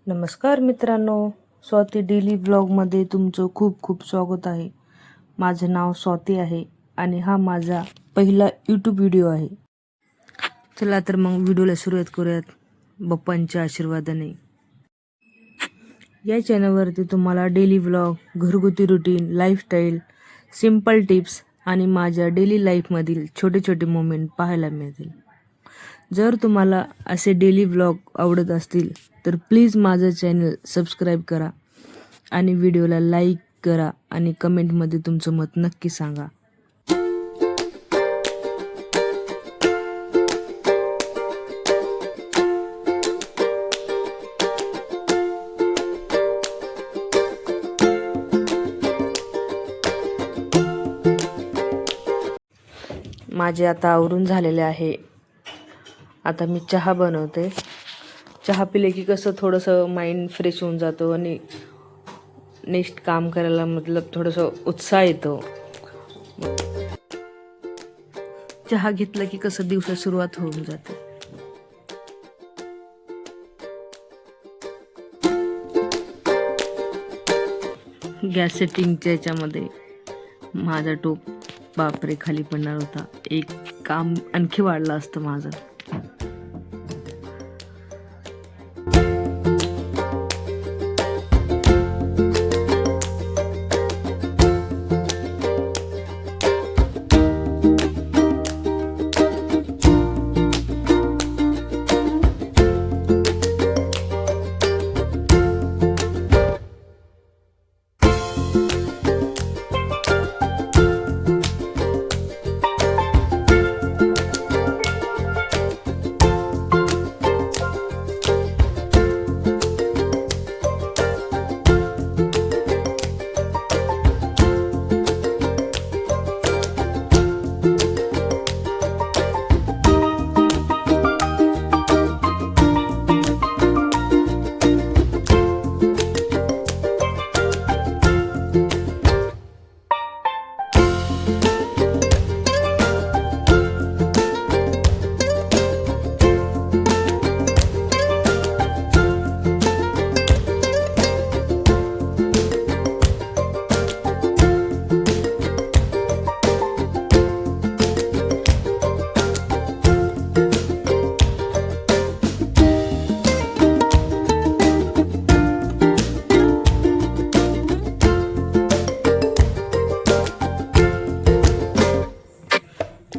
नमस्कार मित्रांनो, स्वाती डेली ब्लॉगमध्ये तुमचं खूप खूप स्वागत आहे. माझं नाव स्वाती आहे आणि हा माझा पहिला यूट्यूब व्हिडिओ आहे. चला तर मग व्हिडिओला सुरुवात करूयात बाप्पांच्या आशीर्वादाने. या चॅनलवरती तुम्हाला डेली ब्लॉग, घरगुती रुटीन, लाईफस्टाईल, सिंपल टिप्स आणि माझ्या डेली लाईफमधील छोटे छोटे मोमेंट पाहायला मिळतील. जर तुम्हाला असे डेली ब्लॉग आवडत असतील तर प्लीज माझं चॅनल सबस्क्राईब करा आणि व्हिडिओला लाईक करा आणि कमेंटमध्ये तुमचं मत नक्की सांगा. माझे आता आवरून झालेले आहे. आता मी चहा बनवते. चहा पिले की कसं थोडंसं माइंड फ्रेश होऊन जातो आणि नेक्स्ट काम करायला मतलब थोडंसं उत्साह येतो. चहा घेतला की कसं दिवसा सुरुवात होऊन जाते. गॅस सेटिंगच्या याच्यामध्ये माझा टोप बापरे खाली पडणार होता. एक काम आणखी वाढलं असतं माझं.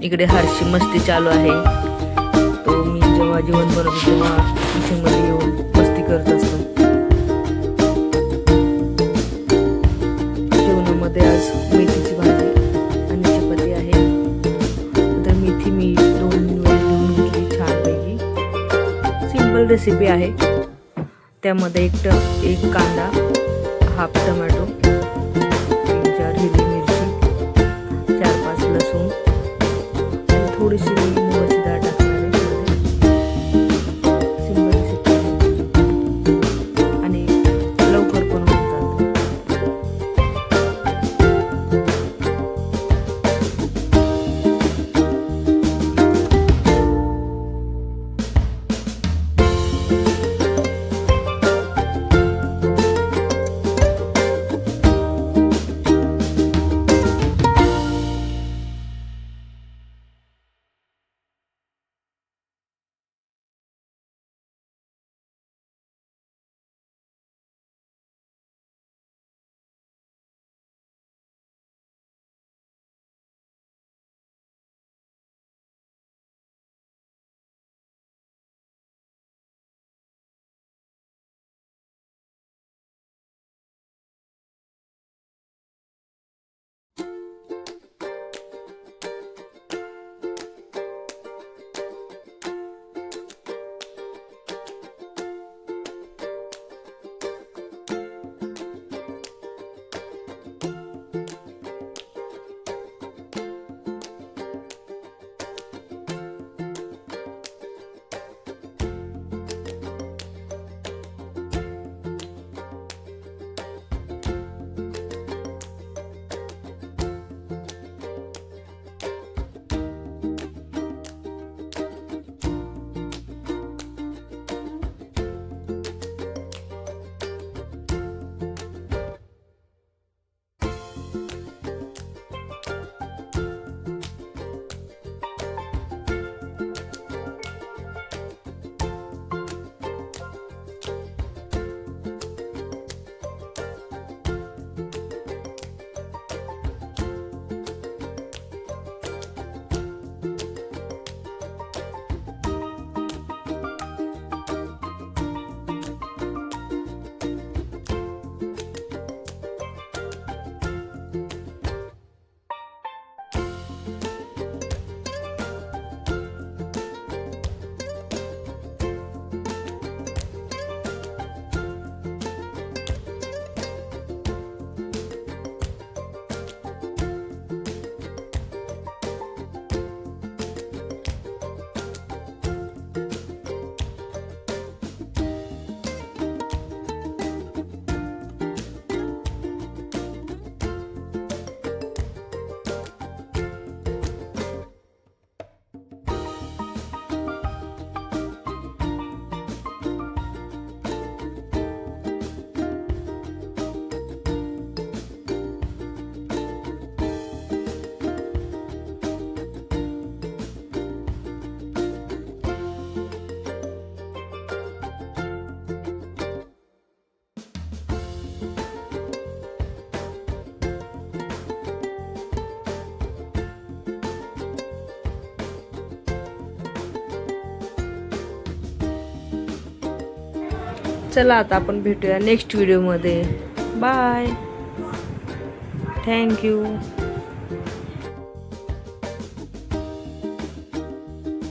इकडे हर्षी मस्ती चालू आहे. तो मी जेव्हा जेवण बनवतो तेव्हा किचनमध्ये येऊन मस्ती करत असतो. जेवणामध्ये आज मेथीची भाजी आणि चपाती आहे. तर मेथी मी 2 वेळा धुवून घेतली छानपैकी. सिंपल रेसिपी आहे. त्यामध्ये एक कांदा, हाफ टोमॅटो, 3-4 हिरवी मिरची, 4-5 लसूण, थोडीशी मुगाची डाळ टाकणार आहे. सिंपल रेसिपी आणि लवकर पण होऊन चला आता आपण भेटूया नेक्स्ट व्हिडिओमध्ये. बाय. थँक्यू.